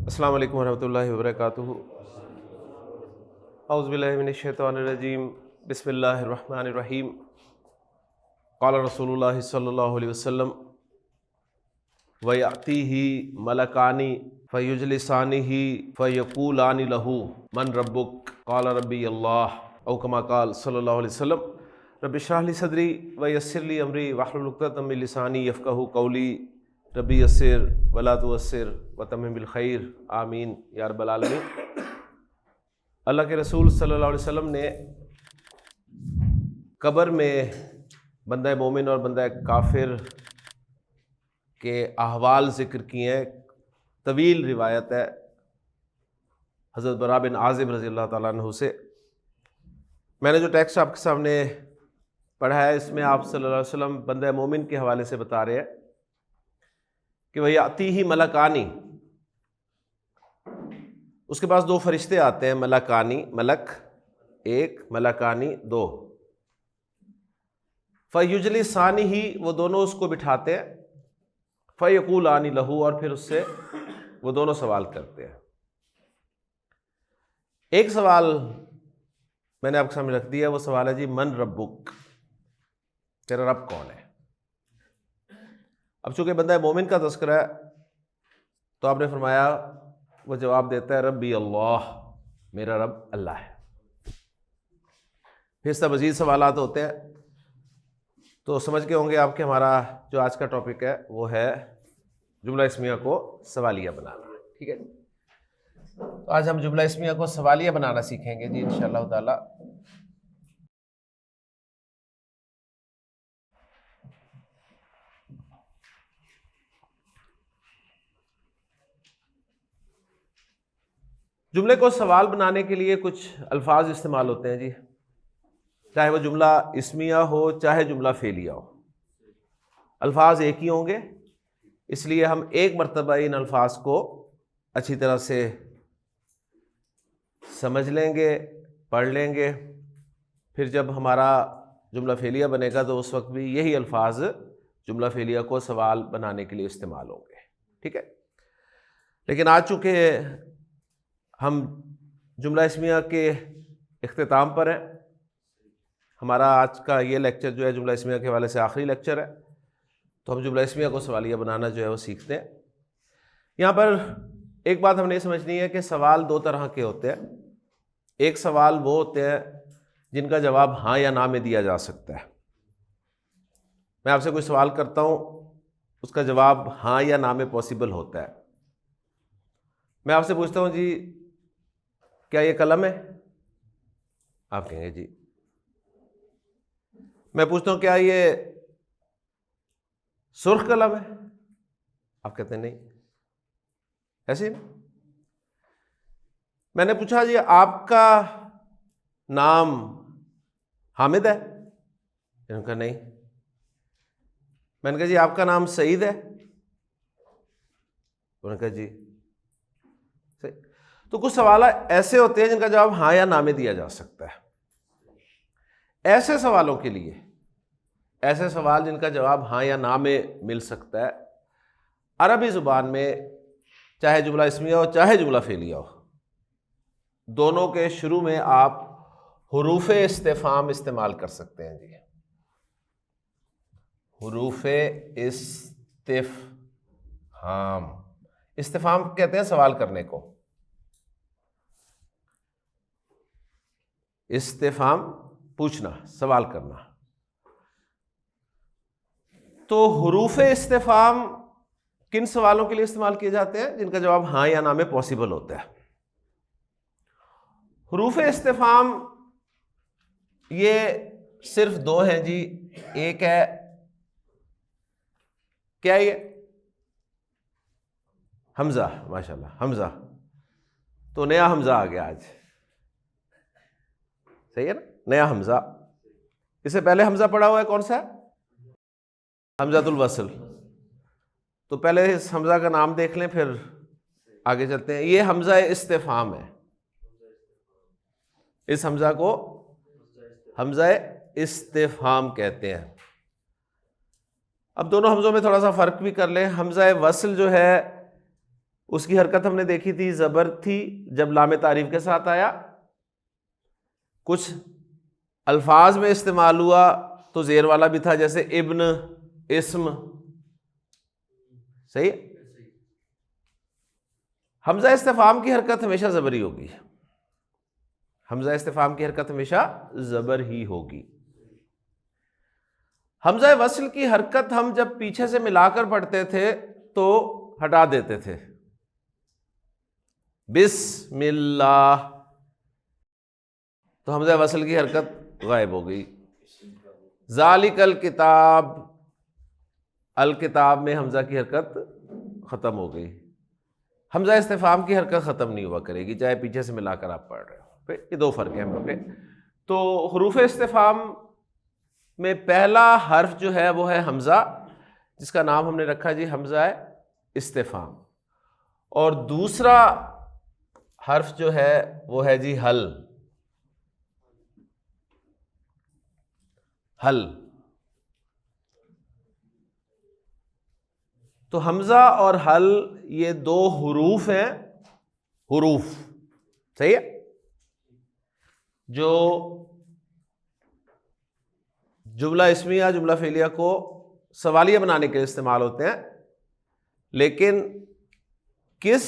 अस्सलाम वालेकुम रहमतुल्लाहि व बरकातुहू। औज़ु बिल्लाहि मिनश शैतानिर रजीम। बिस्मिल्लाहिर रहमानिर रहीम। क़ाला रसूलुल्लाहि सल्लल्लाहु अलैहि वसल्लम व यातीही मलकानी फ़युजलिसानिही फ़यक़ूलानि लहू मन रब्बुक क़ाला रब्बी अल्लाह औ कमा क़ाल सल्लल्लाहु अलैहि वसल्लम रब्बि इश्रह ली सदरी व यस्सिर ली अमरी वहलुल उक़दतम मिन लिसानी यफ़क़हू क़ौली रब्बी यस्सिर वला तुअस्सिर व तम्मिम बिल खैर आमीन या रब्बल आलमीन। अल्लाह के रसूल सल्लल्लाहु अलैहि वसल्लम ने कब्र में बंदा मोमिन और बंदा काफिर के अहवाल ज़िक्र किए हैं। तवील रिवायत है हज़रत बरा बिन आज़िब रज़ी अल्लाह ताला अन्हु से। मैंने जो टेक्स्ट आपके सामने पढ़ा है इसमें आप सल्लल्लाहु अलैहि वसल्लम बंदा मोमिन के हवाले से बता रहे हैं कि वही आती ही मलकानी, उसके पास दो फरिश्ते आते हैं। मलकानी, मलक एक, मलकानी दो। फ़युजलिसानी ही, वो दोनों उसको बिठाते हैं। फ़यक़ूलानि लहू, और फिर उससे वो दोनों सवाल करते हैं। एक सवाल मैंने आपके सामने रख दिया, वो सवाल है जी मन रब्बुक, तेरा रब कौन है। अब चूंकि बंदा मोमिन का तज़किरा है तो आपने फरमाया, वो जवाब देता है रब्बी अल्लाह, मेरा रब अल्लाह है। फिर इससे मज़ीद सवालात होते हैं, तो समझ के होंगे आपके हमारा जो आज का टॉपिक है वो है जुमला इस्मिया को सवालिया बनाना। ठीक है, तो आज हम जुमला इस्मिया को सवालिया बनाना सीखेंगे जी इंशाअल्लाह ताला। जुमले को सवाल बनाने के लिए कुछ अल्फाज इस्तेमाल होते हैं जी, चाहे वो जुमला इस्मिया हो चाहे जुमला फेलिया हो, अल्फाज एक ही होंगे। इसलिए हम एक मरतबा इन अल्फाज को अच्छी तरह से समझ लेंगे, पढ़ लेंगे, फिर जब हमारा जुमला फेलिया बनेगा तो उस वक्त भी यही अल्फाज जुमला फेलिया को सवाल बनाने के लिए इस्तेमाल होंगे। ठीक है, लेकिन आज चूँकि हम जुमला इस्मिया के इख्तिताम पर हैं, हमारा आज का ये लेक्चर जो है जुमला इस्मिया के हवाले से आखिरी लेक्चर है, तो हम जुमला इस्मिया को सवालिया बनाना जो है वो सीखते हैं। यहाँ पर एक बात हमने समझनी है कि सवाल दो तरह के होते हैं। एक सवाल वो होते हैं जिनका जवाब हाँ या ना में दिया जा सकता है। मैं आपसे कोई सवाल करता हूँ, उसका जवाब हाँ या ना में पॉसिबल होता है। मैं आपसे पूछता हूँ जी क्या ये कलम है, आप कहेंगे जी। मैं पूछता हूँ क्या ये सुर्ख कलम है, आप कहते हैं नहीं। ऐसे ही मैंने पूछा जी आपका नाम हामिद है, इन्होंने कहा नहीं। मैंने कहा जी आपका नाम सईद है, उन्होंने कहा जी सही। तो कुछ सवाल ऐसे होते हैं जिनका जवाब हाँ या ना में दिया जा सकता है। ऐसे सवालों के लिए, ऐसे सवाल जिनका जवाब हाँ या ना में मिल सकता है, अरबी ज़ुबान में चाहे जुमला इस्मिया हो चाहे जुमला फेलिया हो, दोनों के शुरू में आप हुरूफ़े इस्तिफ़हाम इस्तेमाल कर सकते हैं जी। हुरूफ़े इस्तिफ़हाम, इस्तिफ़हाम कहते हैं सवाल करने को। इस्तिफ़हाम पूछना, सवाल करना। तो हुरूफ़े इस्तिफ़हाम किन सवालों के लिए इस्तेमाल किए जाते हैं जिनका जवाब हाँ या ना में पॉसिबल होता है। हुरूफ़े इस्तिफ़हाम ये सिर्फ दो हैं जी। एक है क्या, ये हमजा, माशाल्लाह हमजा, तो नया हमजा आ गया आज, सही है ना, नया हमजा। इससे पहले हमजा पड़ा हुआ है कौन सा, हमजातुल वस्ल। तो पहले इस हमजा का नाम देख लें फिर आगे चलते हैं। ये हमजा इस्तिफ़हाम है, इस हमजा को हमजा इस्तिफ़हाम कहते हैं। अब दोनों हमजों में थोड़ा सा फ़र्क भी कर लें। हमज़ा वसल जो है उसकी हरकत हमने देखी थी, ज़बर थी जब लाम तारीफ के साथ आया। कुछ अल्फाज में इस्तेमाल हुआ तो ज़ेर वाला भी था, जैसे इब्न, इस्म, सही। हमजा इस्तिफाम की हरकत हमेशा ज़बरी होगी, हमजा इस्तिफाम की हरकत हमेशा ज़बर ही होगी। हमजा वस्ल की हरकत हम जब पीछे से मिलाकर पढ़ते थे तो हटा देते थे, बिस्मिल्लाह, तो हमजा वस्ल की हरकत गायब हो गई। ज़ालिकल किताब, अल किताब में हमजा की हरकत ख़त्म हो गई। हमजा इस्तिफाम की हरकत ख़त्म नहीं हुआ करेगी, चाहे पीछे से मिलाकर आप पढ़ रहे हो। ये दो फ़र्क हैं मोटे। तो हुरूफ इस्तिफाम में पहला हर्फ जो है वो है हमजा, जिसका नाम हमने रखा जी हमजा इस्तिफाम, और दूसरा हर्फ जो है वो है जी हल, हल। तो हमजा और हल ये दो हुरूफ हैं, हुरूफ, सही है, जो जुमला इस्मिया जुमला फेलिया को सवालिया बनाने के लिए इस्तेमाल होते हैं। लेकिन किस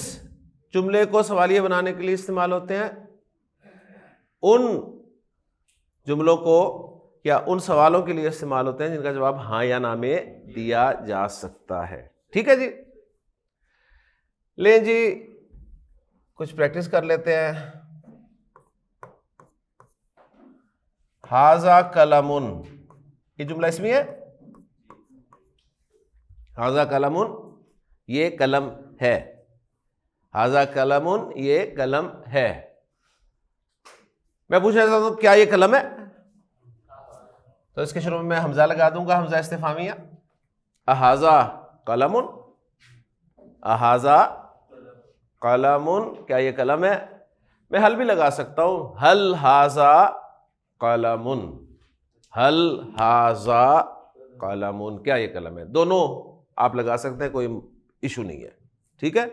जुमले को सवालिया बनाने के लिए इस्तेमाल होते हैं? उन जुमलों को या उन सवालों के लिए इस्तेमाल होते हैं जिनका जवाब हाँ या ना में दिया जा सकता है। ठीक है जी, लें जी कुछ प्रैक्टिस कर लेते हैं। हाजा कलमुन, ये जुमला इसमें है, हाजा कलमुन ये कलम है, हाजा कलमुन ये कलम है। मैं पूछना चाहता हूं क्या ये कलम है? तो इसके शुरू में मैं हमजा लगा दूंगा, हमजा इस्तिफामिया। अहाजा कलमुन, अहाजा कलमुन, क्या ये कलम है? मैं हल भी लगा सकता हूं, हल हाजा कलमुन, हल हाजा कलमुन, क्या ये कलम है? दोनों आप लगा सकते हैं, कोई इशू नहीं है। ठीक है,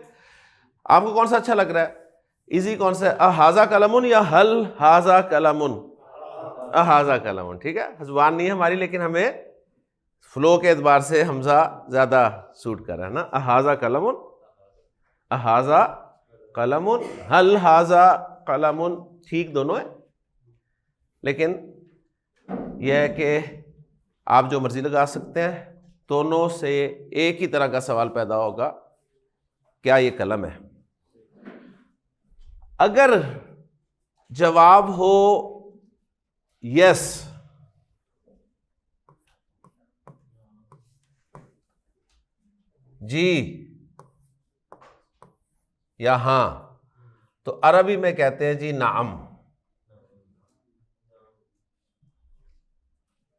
आपको कौन सा अच्छा लग रहा है? इजी कौन सा है, अहाजा कलमुन या हल हाजा कलमुन? अहाजा कलमुन, ठीक है। जुबान नहीं है हमारी, लेकिन हमें फ्लो के एतबार से हमजा ज्यादा सूट कर रहा है ना। अहाजा कलमुन, अहाजा कलमुन, हल हाजा कलमुन, ठीक दोनों है। लेकिन यह है कि आप जो मर्जी लगा सकते हैं, दोनों से एक ही तरह का सवाल पैदा होगा, क्या ये कलम है? अगर जवाब हो यस, जी या हां, तो अरबी में कहते हैं जी नाम,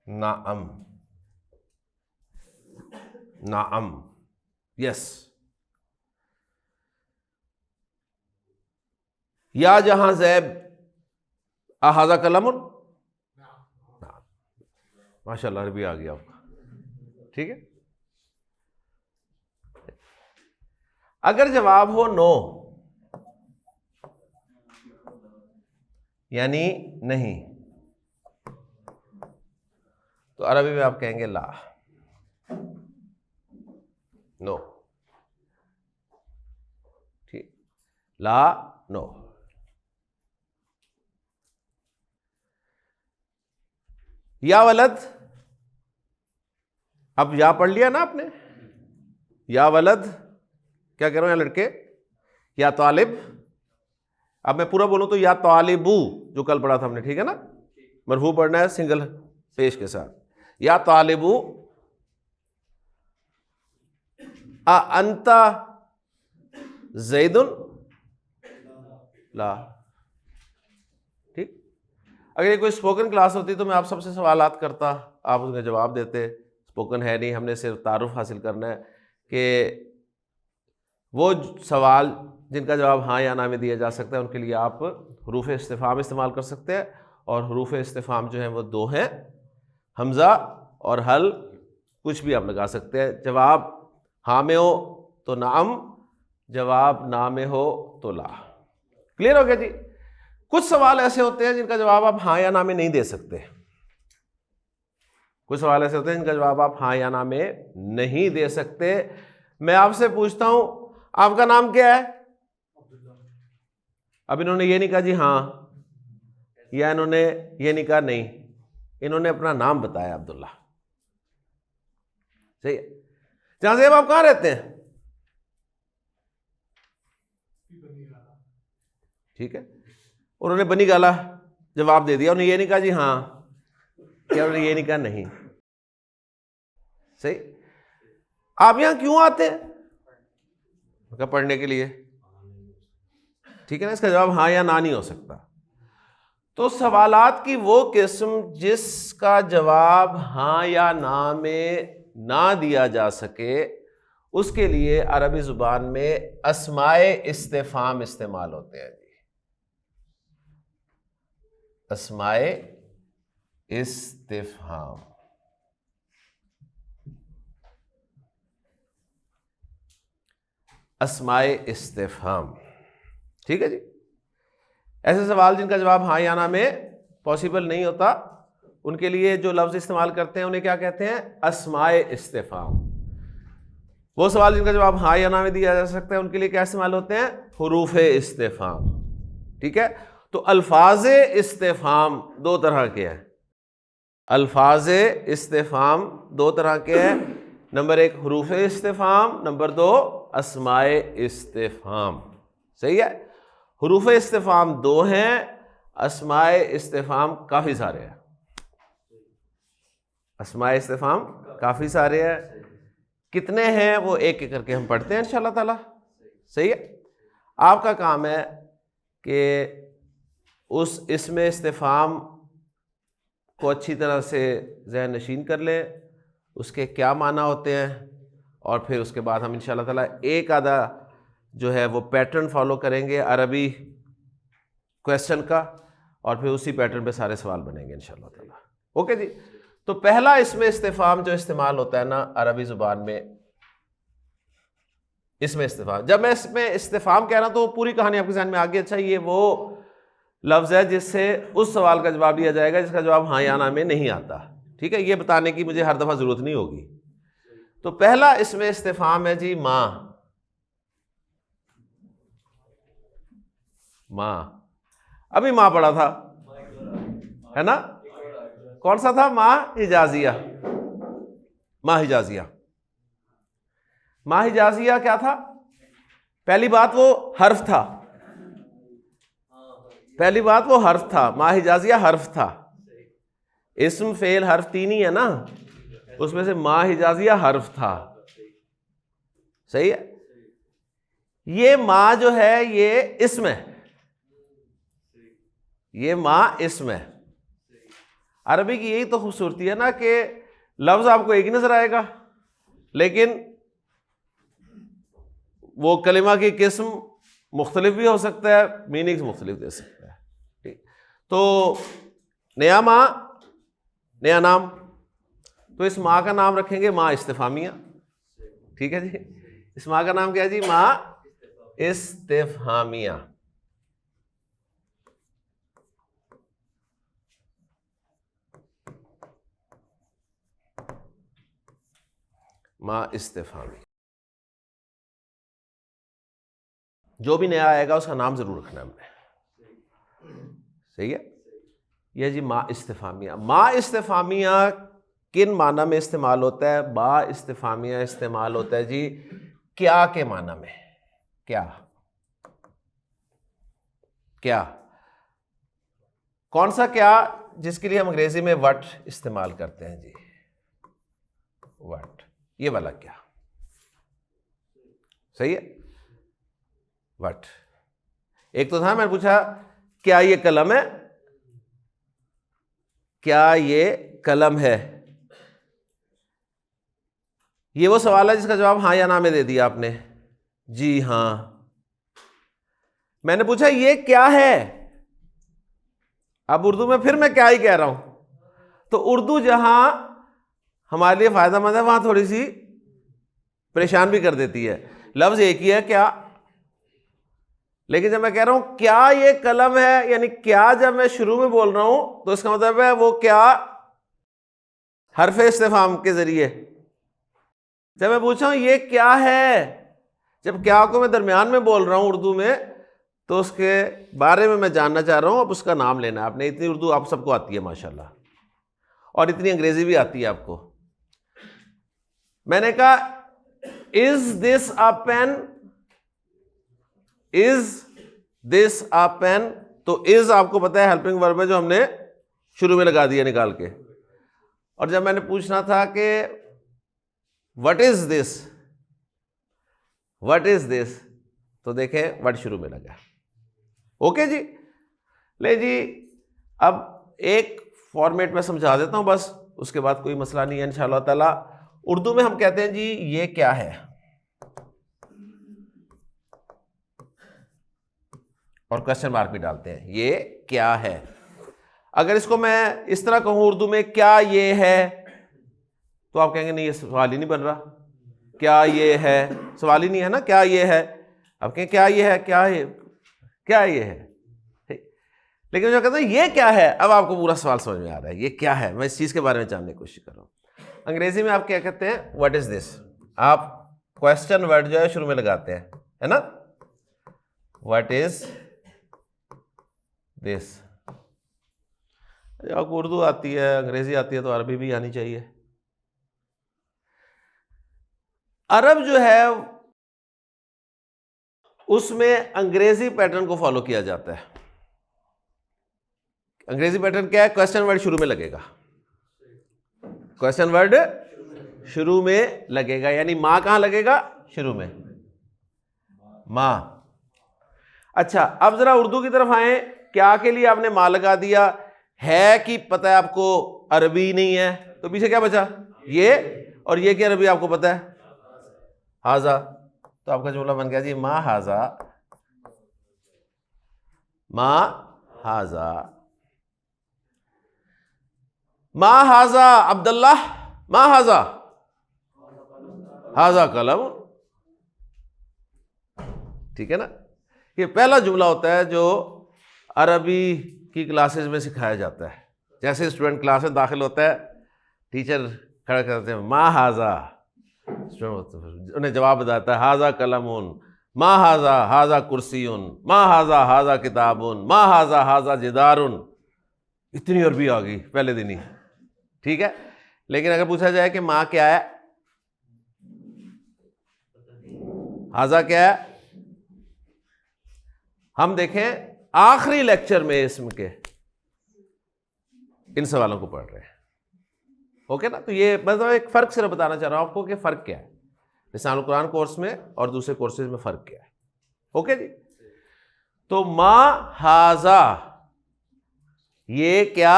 नाम, नाम, यस। या जहां ज़ैब अहाजा कलमुन, माशाल्लाह अरबी आ गया आपका, ठीक है। अगर जवाब हो नो, यानी नहीं, तो अरबी में आप कहेंगे ला, नो, ठीक, ला, नो। या वलद, अब या पढ़ लिया ना आपने, या वलद, क्या कह रहा हूं, या लड़के, या तालिब। अब मैं पूरा बोलूं तो या तालिबू, जो कल पढ़ा था हमने, ठीक है ना, मरफू पढ़ना है सिंगल पेश के साथ। या तालिबू, आ अंता ज़ैदुन, ला, ठीक। अगर ये कोई स्पोकन क्लास होती तो मैं आप सबसे सवालात करता, आप उसका जवाब देते। स्पोकन है नहीं, हमने सिर्फ तारुफ हासिल करना है कि वो सवाल जिनका जवाब हाँ या ना में दिया जा सकता है, उनके लिए आप हरूफ इस्तिफाम इस्तेमाल कर सकते हैं। और हरूफ इस्तिफाम जो हैं वो दो हैं, हमज़ा और हल, कुछ भी आप लगा सकते हैं। जवाब हाँ में हो तो नाम, जवाब ना में हो तो ला। क्लियर हो गया जी? कुछ सवाल ऐसे होते हैं जिनका जवाब आप हाँ या ना में नहीं दे सकते। कुछ सवाल ऐसे होते हैं जिनका जवाब आप हाँ या ना में नहीं दे सकते। मैं आपसे पूछता हूं, आपका नाम क्या है? अब इन्होंने ये नहीं कहा जी हाँ, या इन्होंने ये नहीं कहा नहीं, इन्होंने अपना नाम बताया अब्दुल्ला। सही है। जहां से आप कहां रहते हैं? ठीक है, उन्होंने बनी गाला जवाब दे दिया, उन्होंने ये नहीं कहा जी हाँ, क्या उन्होंने ये नहीं कहा नहीं। सही। आप यहां क्यों आते हैं? पढ़ने के लिए। ठीक है ना, इसका जवाब हाँ या ना नहीं हो सकता। तो सवालात की वो किस्म जिसका जवाब हाँ या ना में ना दिया जा सके, उसके लिए अरबी जुबान में अस्माए इस्तिफाम इस्तेमाल होते हैं जी। अस्माए इस्तिफाम। अस्माए इस्तिफाम। ठीक है जी। ऐसे सवाल जिनका जवाब हाँ या ना में पॉसिबल नहीं होता, उनके लिए जो लफ्ज इस्तेमाल करते हैं उन्हें क्या कहते हैं? अस्माए इस्तिफाम। वो सवाल जिनका जवाब हाँ या ना में दिया जा सकता है, उनके लिए क्या इस्तेमाल होते हैं? हुरूफ इस्तिफाम। ठीक है। तो अल्फाज इस्तिफाम दो तरह के हैं। अल्फाज इस्तिफाम दो तरह के हैं। नंबर एक हुरूफ इस्तिफाम, नंबर दो अस्माए इस्तिफाम। सही है। हुरूफ इस्तिफाम दो हैं, अस्माए इस्तिफाम काफी सारे हैं। अस्माए इस्तिफाम काफी सारे हैं। कितने हैं वो एक एक करके हम पढ़ते हैं इंशाअल्लाह ताला। सही है। आपका काम है कि उस इसमें इस्तिफाम को अच्छी तरह से ज़हन नशीन कर लें, उसके क्या माना होते हैं, और फिर उसके बाद हम इंशाअल्लाह ताला एक आधा जो है वो पैटर्न फॉलो करेंगे अरबी क्वेश्चन का, और फिर उसी पैटर्न पे सारे सवाल बनेंगे इंशाअल्लाह ताला। ओके जी। तो पहला इसमें इस्तिफाम जो इस्तेमाल होता है ना अरबी ज़ुबान में, इसमें इस्तिफाम, जब मैं इसमें इस्तिफाम कह रहा हूं तो पूरी कहानी आपके ज़हन में आ गई। अच्छा, ये वो लफ्ज़ है जिससे उस सवाल का जवाब दिया जाएगा जिसका जवाब हाँ या ना में नहीं आता। ठीक है, ये बताने की मुझे हर दफ़ा ज़रूरत नहीं होगी। तो पहला इसमें इस्तिफाम है जी माँ। माँ, अभी माँ पढ़ा था, है ना? कौन सा था? माँ हिजाजिया। माँ हिजाजिया। माँ हिजाजिया क्या था? पहली बात वो हर्फ था। पहली बात वो हर्फ था। माँ हिजाजिया हर्फ था। इस्म फेल हर्फ तीन ही है ना, उसमें से माँ हिजाजिया हर्फ था। सही है। ये माँ जो है ये इस्म है, ये माँ इस्म है। अरबी की यही तो खूबसूरती है ना कि लफ्ज आपको एक ही नजर आएगा, लेकिन वो कलिमा की किस्म मुख्तलिफ भी हो सकता है, मीनिंग्स मुख्तलिफ दे सकता है। ठीक। तो नया माँ नया नाम, तो इस माँ का नाम रखेंगे माँ इस्तिफामिया। ठीक है जी। इस माँ का नाम क्या है जी? माँ इस्तिफामिया। माँ इस्तिफामी। जो भी नया आएगा उसका नाम जरूर रखना है हमने। सही है। यह जी माँ इस्तिफामिया। माँ इस्तिफामिया किन माना में इस्तेमाल होता है? बा इस्तिफामिया इस्तेमाल होता है जी क्या के माना में। क्या, क्या, कौन सा क्या? जिसके लिए हम अंग्रेजी में वट इस्तेमाल करते हैं जी, वट, ये वाला क्या। सही है। वट। एक तो था, मैंने पूछा क्या ये कलम है, क्या ये कलम है। ये वो सवाल है जिसका जवाब हाँ या ना में दे दिया आपने। जी हाँ। मैंने पूछा ये क्या है, अब उर्दू में फिर मैं क्या ही कह रहा हूं। तो उर्दू जहां हमारे लिए फायदेमंद है वहां थोड़ी सी परेशान भी कर देती है। लफ्ज एक ही है क्या, लेकिन जब मैं कह रहा हूं क्या ये कलम है, यानी क्या जब मैं शुरू में बोल रहा हूं तो इसका मतलब है वो क्या हरफ इस्तिफाम के जरिए। जब मैं पूछ रहा हूं ये क्या है, जब क्या को मैं दरमियान में बोल रहा हूं उर्दू में, तो उसके बारे में मैं जानना चाह रहा हूं, अब उसका नाम लेना है आपने। इतनी उर्दू आप सबको आती है माशाल्लाह, और इतनी अंग्रेजी भी आती है आपको। मैंने कहा is this a pen, is this a pen, तो इज आपको पता है हेल्पिंग वर्ब है जो हमने शुरू में लगा दिया निकाल के। और जब मैंने पूछना था कि what is this, what is this, तो देखें व्हाट शुरू में लगा। ओके जी, ले जी, अब एक फॉर्मेट में समझा देता हूं बस, उसके बाद कोई मसला नहीं है इंशाअल्लाह ताला। उर्दू में हम कहते हैं जी ये क्या है, और क्वेश्चन मार्क भी डालते हैं, ये क्या है। अगर इसको मैं इस तरह कहूं उर्दू में क्या ये है, तो आप कहेंगे नहीं ये सवाल ही नहीं बन रहा, क्या ये है सवाल ही नहीं है ना, क्या ये है। अब कहें क्या ये है, क्या है, क्या ये है, लेकिन जो कहते हैं ये क्या है, अब आपको पूरा सवाल समझ में आ रहा है ये क्या है। मैं इस चीज के बारे में जानने की कोशिश कर रहा हूं। अंग्रेजी में आप क्या कहते हैं, व्हाट इज दिस, आप क्वेश्चन वर्ड जो है शुरू में लगाते हैं, है ना, व्हाट इज दिस। आपको उर्दू आती है, अंग्रेजी आती है, तो अरबी भी आनी चाहिए। अरब जो है उसमें अंग्रेजी पैटर्न को फॉलो किया जाता है। अंग्रेजी पैटर्न क्या है, क्वेश्चन वर्ड शुरू में लगेगा, क्वेश्चन वर्ड शुरू में लगेगा, यानी मां कहां लगेगा, शुरू में, मां। अच्छा, अब जरा उर्दू की तरफ आए। क्या के लिए आपने मां लगा दिया है कि पता है आपको अरबी नहीं है, तो पीछे क्या बचा, ये, और ये क्या अरबी आपको पता है, हाजा। तो आपका जुमला बन गया जी मां हाजा, मां हाजा, मां हाजा अब्दुल्ला, मां हाजा, हाजा कलम। ठीक है ना, ये पहला जुमला होता है जो अरबी की क्लासेस में सिखाया जाता है। जैसे स्टूडेंट क्लास में दाखिल होता है, टीचर खड़ा करते हैं मां हाजा, उन्हें जवाब बताता है हाजा कलमुन, मां हाजा हाजा कुर्सियुन, मां हाजा हाजा किताबुन, मां हाजा हाजा जिदारुन। इतनी अरबी आ गई पहले दिन ही, ठीक है। लेकिन अगर पूछा जाए कि मां क्या है, हाजा क्या है, हम देखें आखिरी लेक्चर में इसम के इन सवालों को पढ़ रहे हैं। ओके ना, तो ये मतलब एक फर्क सिर्फ बताना चाह रहा हूं आपको कि फर्क क्या है लिसानुल कुरान कोर्स में और दूसरे कोर्सेज में फर्क क्या है। ओके जी, तो मां हाजा ये क्या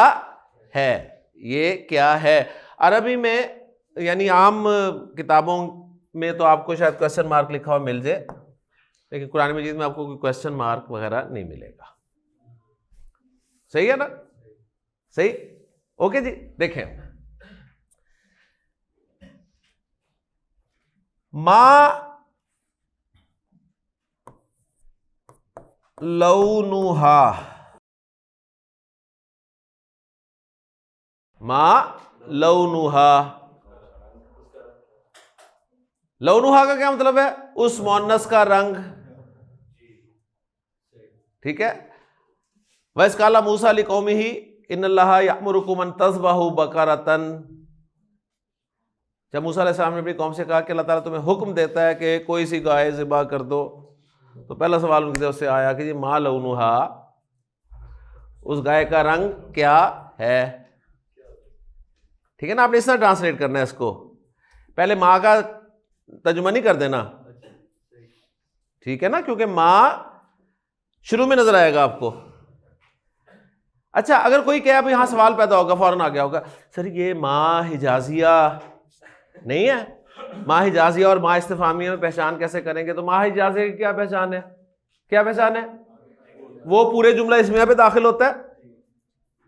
है, ये क्या है। अरबी में यानी आम किताबों में तो आपको शायद क्वेश्चन मार्क लिखा हुआ मिल जाए, लेकिन कुरान मजीद में आपको कोई क्वेश्चन मार्क वगैरह नहीं मिलेगा। सही है ना, सही। ओके जी, देखें मां लौनुहा, मां लौनुहा। लौनुहा का क्या मतलब है, उस मोन्नस का रंग, ठीक है। वैसकाला मूसा अली कौमी ही इन्नल्लाहा यअमुरुकुम अन तज़बहू बकरतन। जब मूसा अलैहिस्सलाम ने अपनी कौम से कहा कि अल्लाह ताला तुम्हें हुक्म देता है कि कोई सी गाय ज़िबा कर दो, तो पहला सवाल उनकी तरफ से आया कि जी मा लौनुहा, उस गाय का रंग क्या है। ठीक है ना, आपने इस तरह ट्रांसलेट करना है इसको, पहले माँ का तर्जुमा नहीं कर देना, ठीक है ना, क्योंकि माँ शुरू में नजर आएगा आपको। अच्छा, अगर कोई कहे, अब यहां सवाल पैदा होगा, फौरन आ गया होगा, सर ये माँ हिजाजिया नहीं है, माँ हिजाजिया और माँ इस्तिफामिया में पहचान कैसे करेंगे। तो माँ हिजाजिया की क्या पहचान है, क्या पहचान है, वो पूरे जुमला इस्मिया पे दाखिल होता है।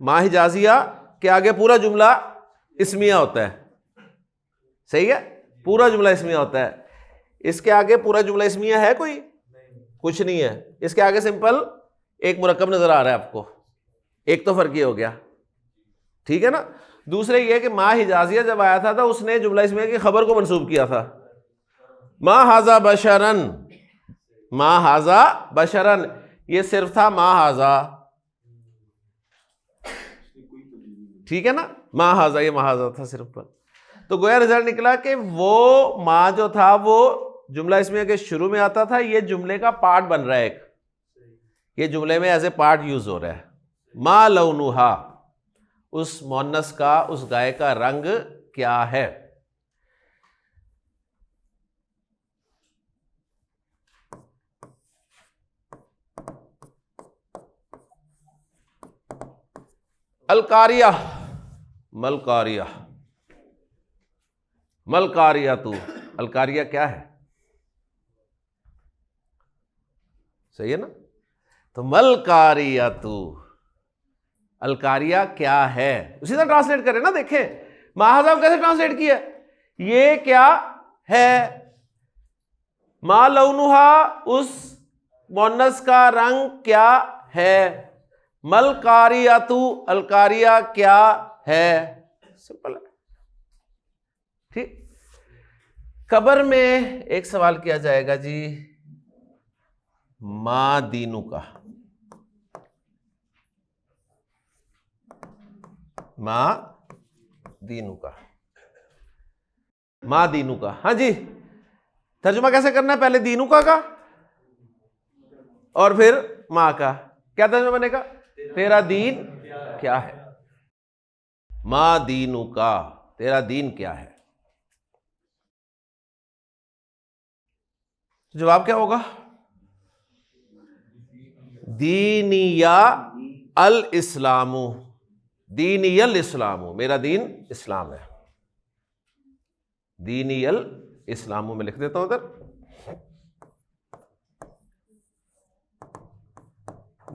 माँ हिजाजिया के आगे पूरा जुमला इस्मिया होता है, सही है, पूरा जुमला इस्मिया होता है। इसके आगे पूरा जुमला इस्मिया है कोई, कुछ नहीं है। इसके आगे सिंपल एक मुरक्कब नजर आ रहा है आपको, एक तो फर्क ये हो गया, ठीक है ना। दूसरे ये कि मा हिजाजिया जब आया था तो उसने जुमला इस्मिया की खबर को मंसूब किया था, मा हाजा बशरन, मा हाजा बशरन, ये सिर्फ था मा हाजा, ठीक है ना, मा हाजा, ये मा हाजा था सिर्फ पर। तो गोया रिजल्ट निकला कि वो मा जो था वो जुमला इस्मिया के शुरू में आता था, ये जुमले का पार्ट बन रहा है एक, ये जुमले में एज ए पार्ट यूज हो रहा है। मा लौनुहा, उस मोन्नस का, उस गाय का रंग क्या है। अलकारिया, मलकारिया, मलकारिया तू, अलकारिया क्या है, सही है ना। तो मलकारिया तू, अलकारिया क्या है, उसी तरह ट्रांसलेट करें ना। देखें महाजा कैसे ट्रांसलेट किया, ये क्या है, मा लौनुहा, उस मोन्नस का रंग क्या है, मलकारिया तू, अलकारिया क्या है, सिंपल है, ठीक। कबर में एक सवाल किया जाएगा जी, मा दीनू का, मा दीनू का, मा दीनू का, हाँ जी। तर्जुमा कैसे करना है, पहले दीनू का और फिर माँ का। क्या तर्जुमा बनेगा, तेरा दीन क्या है, मा दीनू का, तेरा दीन क्या है। जवाब क्या होगा, दीनिया अल इस्लामू, दीनियल इस्लामू, मेरा दीन इस्लाम है, दीनियल इस्लामू में लिख देता हूं उधर,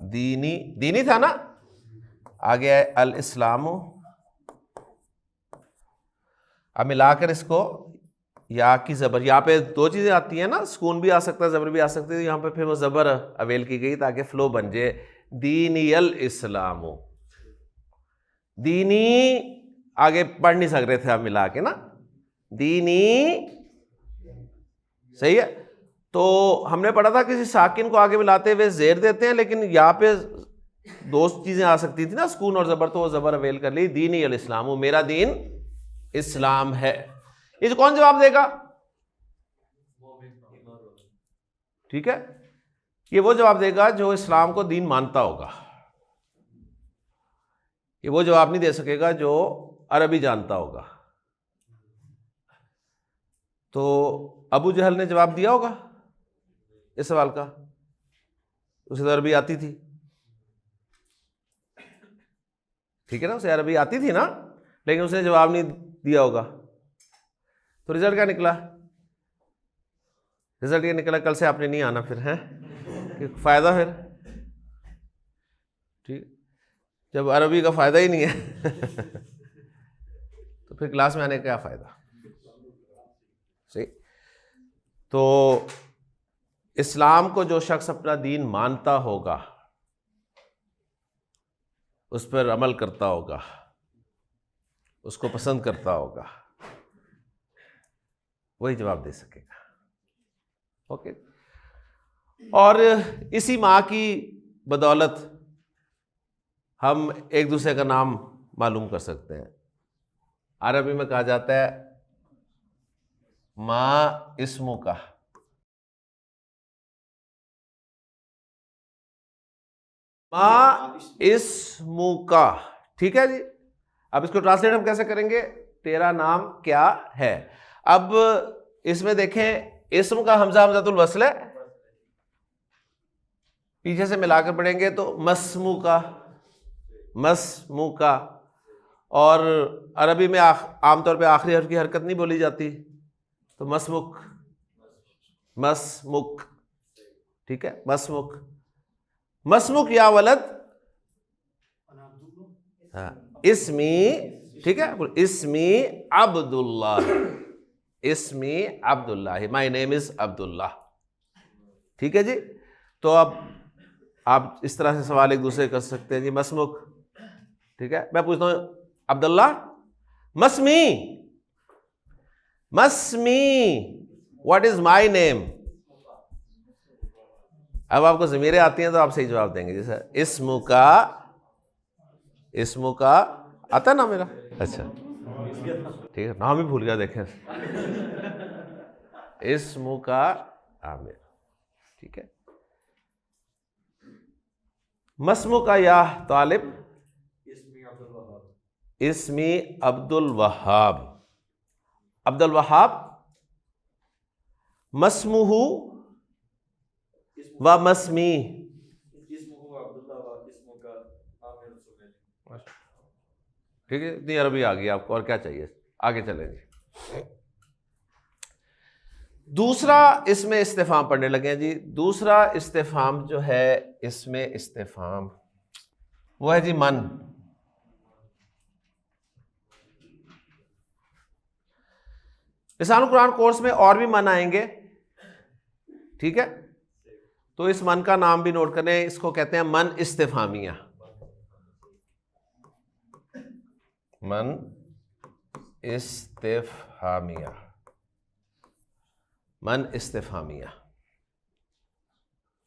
दीनी, दीनी था ना, आ गया है अल इस्लामू। अब मिलाकर इसको, या की जबर, यहाँ पे दो चीजें आती हैं ना, सुकून भी आ सकता है, जबर भी आ सकती है, यहाँ पे फिर वो जबर अवेल की गई ताकि फ्लो बन जाए, दीनियल इस्लामू, दीनी आगे पढ़ नहीं सक रहे थे आप मिला के ना, दीनी, सही है। तो हमने पढ़ा था किसी साकिन को आगे मिलाते हुए जेर देते हैं, लेकिन यहाँ पे दो चीजें आ सकती थी ना, सुकून और जबर, तो वो जबर अवेल कर ली, दीनी अल इस्लामू, मेरा दीन इस्लाम है। इसे कौन जवाब देगा, ठीक है, ये वो जवाब देगा जो इस्लाम को दीन मानता होगा, ये वो जवाब नहीं दे सकेगा जो अरबी जानता होगा। तो अबू जहल ने जवाब दिया होगा इस सवाल का, उसे तो अरबी आती थी, ठीक है ना, उसे अरबी आती थी ना, लेकिन उसने जवाब नहीं दिया होगा। तो रिजल्ट क्या निकला, रिजल्ट ये निकला कल से आपने नहीं आना फिर, है फायदा फिर, ठीक, जब अरबी का फायदा ही नहीं है तो फिर क्लास में आने का क्या फायदा, सही। तो इस्लाम को जो शख्स अपना दीन मानता होगा, उस पर अमल करता होगा, उसको पसंद करता होगा, वही जवाब दे सकेगा, ओके। और इसी माँ की बदौलत हम एक दूसरे का नाम मालूम कर सकते हैं। अरबी में कहा जाता है माँ इस्मु का, माँ इस्मु का, ठीक है जी। अब इसको ट्रांसलेट हम कैसे करेंगे, तेरा नाम क्या है। अब इसमें देखें, इस्म का हमजा हमजातुल वस्ल है, पीछे से मिलाकर पढ़ेंगे तो मस्मू का, मस्मू का। और अरबी में आमतौर पे आखिरी हर्फ की हरकत नहीं बोली जाती, तो मसमुक, मसमुक, ठीक है, मसमुक, मसमुक या वलद, हाँ, इस्मी, ठीक है, इस्मी अब्दुल्लाह, इस्मी Abdullah, my name is Abdullah, ठीक है जी। तो अब आप इस तरह से सवाल एक दूसरे कर सकते हैं जी, मसमुक, ठीक है, मैं पूछता हूं अब्दुल्ला, मस्मी, मस्मी, व्हाट इज माई नेम। अब आपको ज़मीरें आती हैं तो आप सही जवाब देंगे जी सर। इस्मु का आता ना मेरा, अच्छा ठीक है, नाम ही भूल गया देखें। इस्मु का आमिर, ठीक है। मस्मु का या तालिब, इस्मी अब्दुल वहाब, अब्दुल वहाब, मस्मुहु व मस्मी, ठीक है, इतनी अरबी आ गई आपको, और क्या चाहिए, आगे चलेंगे। दूसरा इसमें इस्तिफाम पढ़ने लगे हैं जी। दूसरा इस्तिफाम जो है इसमें इस्तिफाम वो है जी मन। लिसानुल कुरान कोर्स में और भी मन आएंगे, ठीक है, तो इस मन का नाम भी नोट करें, इसको कहते हैं मन इस्तिफामिया, मन इस्तिफामिया, मन इस्तिफामिया,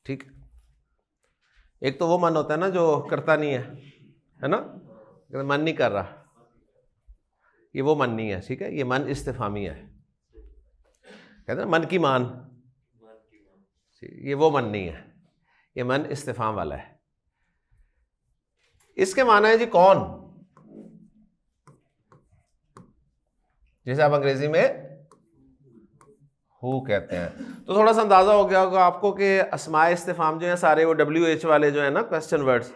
ठीक। एक तो वो मन होता है ना जो करता नहीं है ना, मन नहीं कर रहा, ये वो मन नहीं है, ठीक है, ये मन इस्तिफामिया है, कहते हैं मन की मान, ये वो मन नहीं है, ये मन इस्तिफाम वाला है। इसके माना है जी कौन, जैसे आप अंग्रेजी में हु कहते हैं। तो थोड़ा सा अंदाजा हो गया होगा आपको कि अस्माए इस्तिफाम जो है सारे वो WH वाले जो है ना क्वेश्चन वर्ड्स,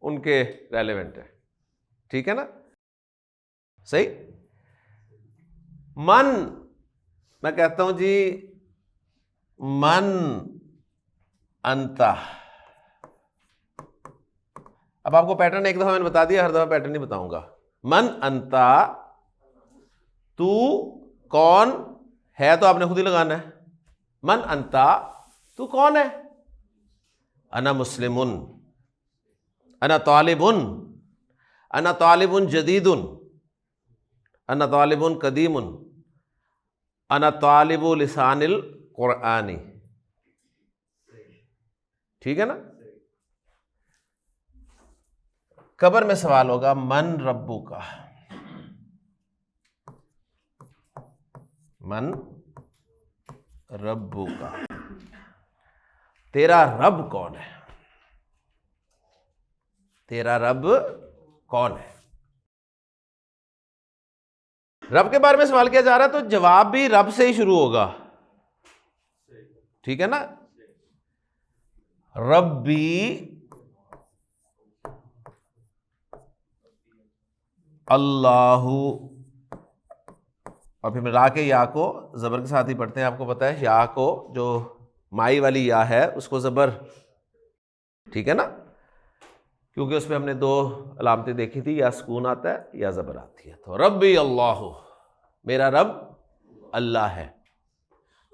उनके रेलेवेंट है, ठीक है ना, सही। मन, मैं कहता हूं जी मन अंता। अब आपको पैटर्न एक दफा मैंने बता दिया, हर दफा पैटर्न नहीं बताऊंगा। मन अंता, तू कौन है, तो आपने खुद ही लगाना है। मन अंता, तू कौन है। अना मुस्लिमुन, अना तालिबुन, अना तालिबुन जदीदुन, अना तालिबुन कदीमुन, अना तालिबु लिसानिल कुरानी, ठीक है ना। कब्र में सवाल होगा मन रब्बू का, मन रब्बू का, तेरा रब कौन है, तेरा रब कौन है। रब के बारे में सवाल किया जा रहा है तो जवाब भी रब से ही शुरू होगा, ठीक है ना। रब्बी अल्लाहु, और फिर रा के या को जबर के साथ ही पढ़ते हैं, आपको पता है या को जो माई वाली या है उसको जबर, ठीक है ना, क्योंकि उसमें हमने दो अलामतें देखी थी, या सुकून आता है या जबर आती है। तो रब्बी अल्लाहु, मेरा रब अल्लाह है,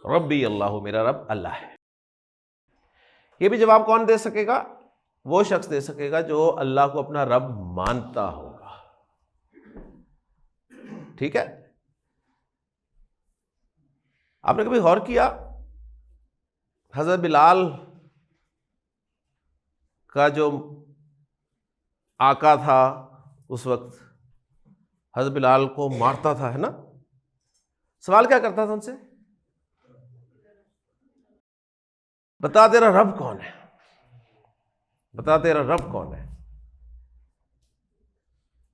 रब्बी अल्लाहु, मेरा रब अल्लाह है। ये भी जवाब कौन दे सकेगा, वो शख्स दे सकेगा जो अल्लाह को अपना रब मानता होगा, ठीक है। आपने कभी गौर किया हजरत बिलाल का जो आका था उस वक्त, हजरत बिलाल को मारता था, है ना। सवाल क्या करता था उनसे, बता तेरा रब कौन है, बता तेरा रब कौन है।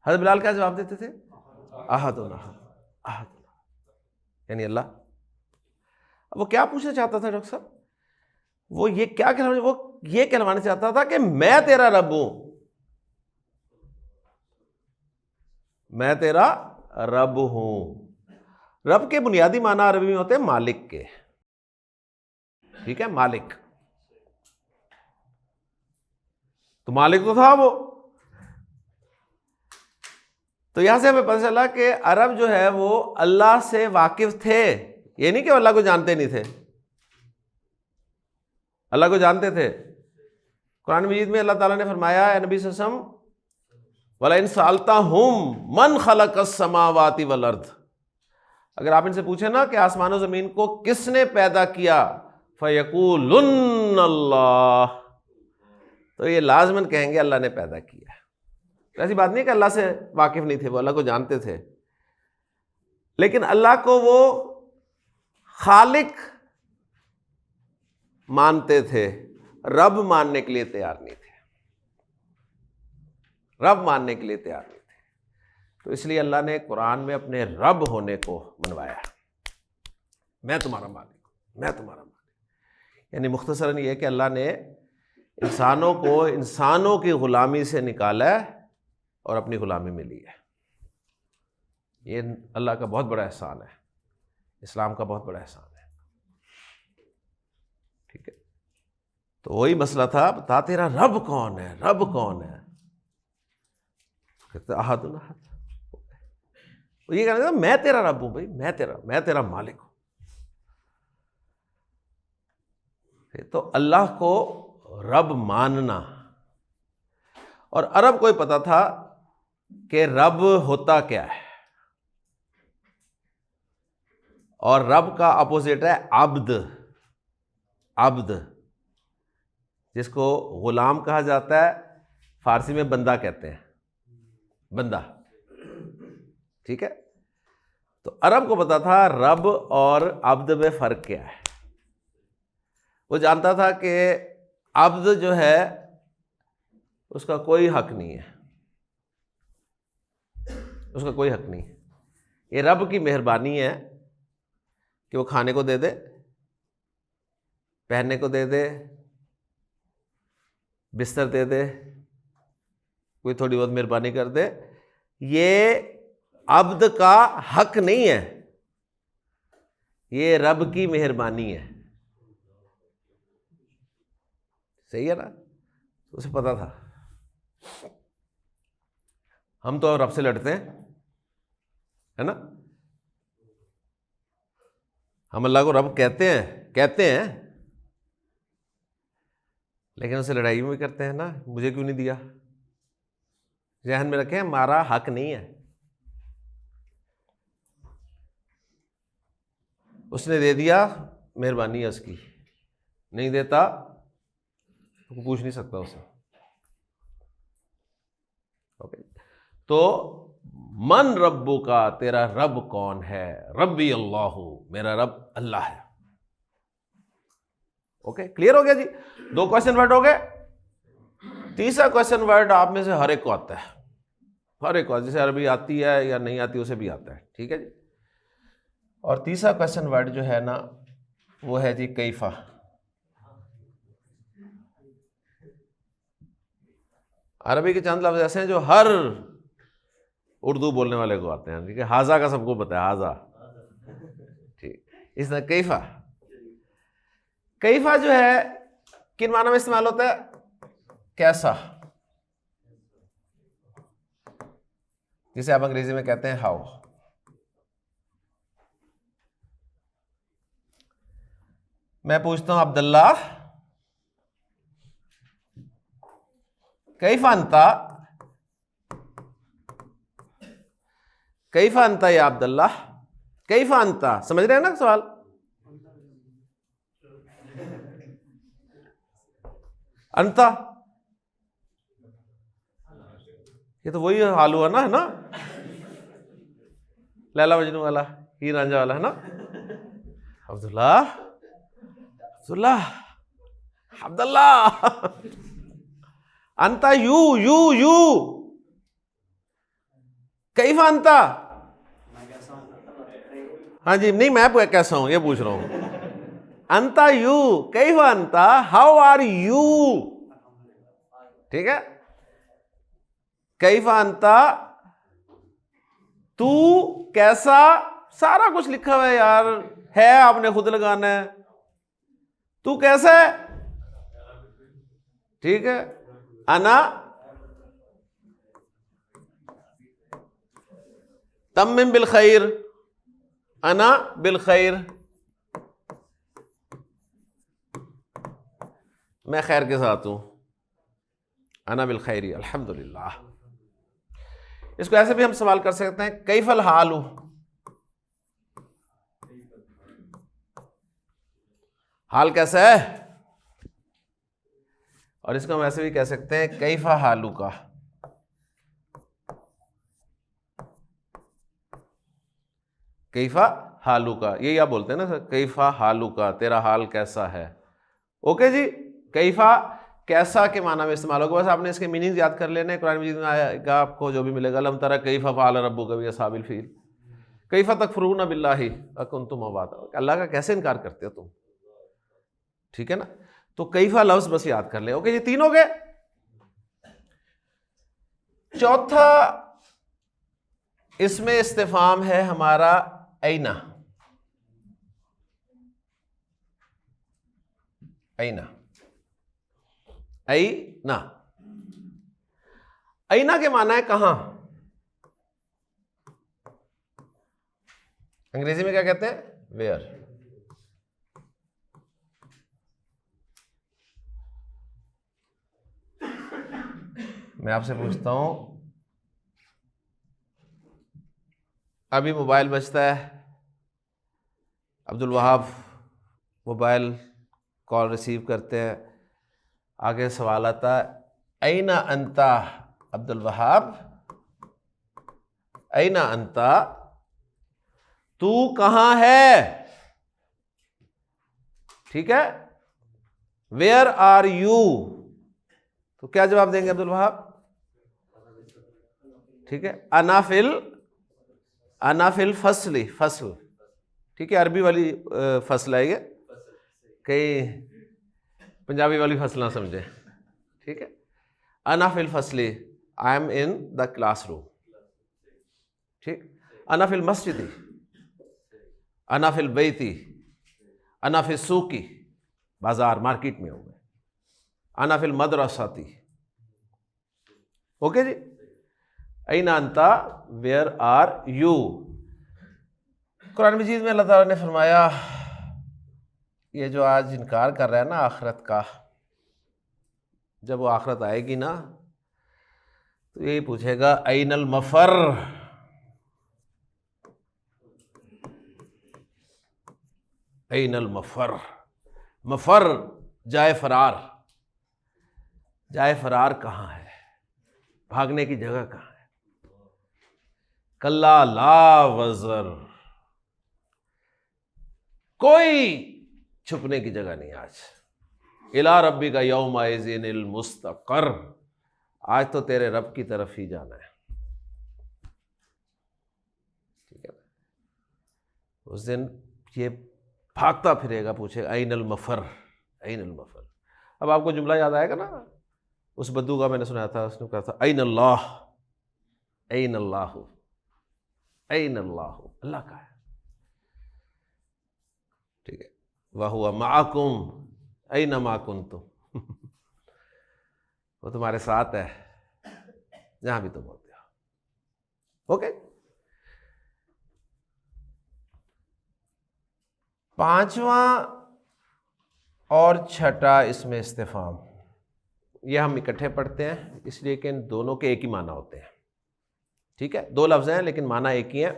हजरत बिलाल क्या जवाब देते थे, अहदुन अहद, अहदुन अहद, यानी अल्लाह। अब वो क्या पूछना चाहता था डॉक्टर साहब, वो ये क्या कहना, वो ये कहलवाना चाहता था कि मैं तेरा रब हूं, मैं तेरा रब हूं। रब के बुनियादी माना अरबी में होते हैं मालिक के, ठीक है, मालिक। तो मालिक तो था वो। तो यहां से हमें पता चला कि अरब जो है वो अल्लाह से वाकिफ थे, ये नहीं कि अल्लाह को जानते नहीं थे, अल्लाह को जानते थे। कुरान मजीद में अल्लाह ताला ने फरमाया है नबी सल्लल्लाहु अलैहि वसल्लम वला इन सालताहुम मन खलक़स समावाति वल अर्द, अगर आप इनसे पूछे ना कि आसमान और ज़मीन को किसने पैदा किया, फ़यक़ूलुन अल्लाह, तो ये लाज़मन कहेंगे अल्लाह ने पैदा किया। तो ऐसी बात नहीं कि अल्लाह से वाकिफ़ नहीं थे, वो अल्लाह को जानते थे, लेकिन अल्लाह को वो खालिक मानते थे, रब मानने के लिए तैयार नहीं थे, रब मानने के लिए तैयार नहीं थे। तो इसलिए अल्लाह ने कुरान में अपने रब होने को मनवाया, मैं तुम्हारा मालिक हूं, मैं तुम्हारा मालिक। यानी मुख्तसरन ये कि अल्लाह ने इंसानों को इंसानों की गुलामी से निकाला है और अपनी गुलामी में ली है। ये अल्लाह का बहुत बड़ा एहसान है, इस्लाम का बहुत बड़ा एहसान है। ठीक है, तो वही मसला था, बता तेरा रब कौन है, रब कौन है? कहते अहदुन अहद। ये कहना मैं तेरा रब हूं भाई, मैं तेरा मालिक हूं। तो अल्लाह को रब मानना, और अरब को पता था कि रब होता क्या है, और रब का अपोजिट है अब्द। अब्द जिसको गुलाम कहा जाता है, फारसी में बंदा कहते हैं, बंदा। ठीक है, तो अरब को पता था रब और अब्द में फर्क क्या है। वो जानता था कि अब्द जो है उसका कोई हक नहीं है, उसका कोई हक नहीं है। ये रब की मेहरबानी है कि वो खाने को दे दे, पहनने को दे दे, बिस्तर दे दे, कोई थोड़ी बहुत मेहरबानी कर दे। ये अब्द का हक नहीं है, ये रब की मेहरबानी है। सही है ना? उसे पता था। हम तो रब से लड़ते हैं, है ना? हम अल्लाह को रब कहते हैं, लेकिन उसे लड़ाई में करते हैं ना, मुझे क्यों नहीं दिया। ज़हन में रखें, हमारा हक नहीं है, उसने दे दिया, मेहरबानी है उसकी। नहीं देता तो पूछ नहीं सकता उसे। ओके, तो मन रब्बु का, तेरा रब कौन है? रब्बी अल्लाहु, मेरा रब अल्लाह है। ओके, क्लियर हो गया जी? 2 क्वेश्चन वर्ड हो गए। तीसरा क्वेश्चन वर्ड आप में से हर एक को आता है, हर एक को, जैसे अरबी आती है या नहीं आती उसे भी आता है। ठीक है जी। और तीसरा क्वेश्चन वर्ड जो है ना, वो है जी कैफा। अरबी के चंद लफ्ज़ ऐसे हैं जो हर उर्दू बोलने वाले को आते हैं। ठीक है, हाजा का सबको पता है, हाजा। ठीक, इस तरह कैफा। कैफा जो है किन माना में इस्तेमाल होता है? कैसा, जिसे आप अंग्रेजी में कहते हैं हाउ। मैं पूछता हूं अब्दुल्ला, कैफा अंता, कैफा अंता या अब्दुल्ला, कैफा अंता। समझ रहे हैं ना सवाल? अंता, ये तो वही हाल हुआ ना, है ना? लैला मजनू वाला, हीर रांझा वाला, है ना? अब्दुल्ला, अब्दुल्ला, अब्दुल्ला, अंता यू कैफा अंता। हाँ जी, नहीं मैं कैसा हूं ये पूछ रहा हूं। अंता यू, कैफा अंता, हाउ आर यू। ठीक है, कैफा अंता, तू कैसा, सारा कुछ लिखा हुआ है यार, है आपने खुद लगाना है। तू कैसा है? ठीक है, अना तम्मिम बिल खैर, अना बिल खैर। मैं खैर के साथ हूँ, अना बिल खैरी अल्हम्दुलिल्लाह। इसको ऐसे भी हम सवाल कर सकते हैं, कैफल हाल हूँ, हाल कैसा है। और इसको हम ऐसे भी कह सकते हैं कैफा हालू का, कैफा हालू का, यही आप बोलते हैं ना, कैफा हालू का, तेरा हाल कैसा है। ओके जी, कैफा कैसा के माना में इस्तेमाल होगा। बस आपने इसके मीनिंग याद कर लेने। कुरान मजीद में आएगा आपको जो भी मिलेगा, लम तरा कैफा फ़अल रब्बुका बिअस्हाबिल फ़ील, कैफा तकफुरून बिल्लाहि अकुंतुम अमवाता, अल्लाह का कैसे इनकार करते हो तुम, ठीक है ना। तो कैफा लफ्ज बस याद कर ले। ओके, ये तीन हो गए। चौथा इसमें इस्तिफाम है हमारा ऐना, ऐना, ऐना, ऐना के माना है कहां। अंग्रेजी में क्या कहते हैं, वेयर। मैं आपसे पूछता हूं, अभी मोबाइल बजता है, Abdul Wahab mobile call receive करते हैं, आगे सवाल आता है ऐना अंता अब्दुल वहाब, ऐना अंता, तू कहां है, ठीक है, वेयर आर यू। तो क्या जवाब देंगे अब्दुल वहाब, ठीक है, अनाफिल, अनाफिल फसली, फसल, ठीक है, अरबी वाली फसल है ये, कई पंजाबी वाली फसल ना समझे, ठीक है। अनाफिल फसली, I am in the classroom, ठीक। अनाफिल मस्जिदी, अनाफिल बैती, अनाफिल सूकी, बाजार मार्केट में हो गए, अनाफिल मदरसाती। ओके जी, ऐना अंता, where are you. Quran Majeed में अल्लाह ताला ने फरमाया, ये जो आज इनकार कर रहा है ना आखिरत का, जब वो आखिरत आएगी ना तो यही पूछेगा anal muffle, anal muffle, muffle जाए फरार, जाए फरार कहाँ है, भागने की जगह कहाँ है। कल्ला ला वज़र, कोई छुपने की जगह नहीं आज। इला रब्बी का यौमाइज़िनिल मुस्तक़र, आज तो तेरे रब की तरफ ही जाना है, ठीक है। उस दिन ये भागता फिरेगा, पूछेगा ऐनल मफर, ऐनल मफर। अब आपको जुमला याद आएगा ना, उस बद्दू का मैंने सुनाया था, उसने कहा था ऐनल्लाह, ऐनल्लाहु, ऐनल्लाहु, अल्लाह का है, ठीक है। वहुवा माअकुम ऐनमा कुंतुम, वो तुम्हारे साथ है जहां भी तुम होते हो। ओके, पांचवा और छठा इसमें इस्तिफाम, ये हम इकट्ठे पढ़ते हैं इसलिए कि इन दोनों के एक ही माना होते हैं, ठीक है। दो लफ्ज हैं लेकिन माना एक ही है।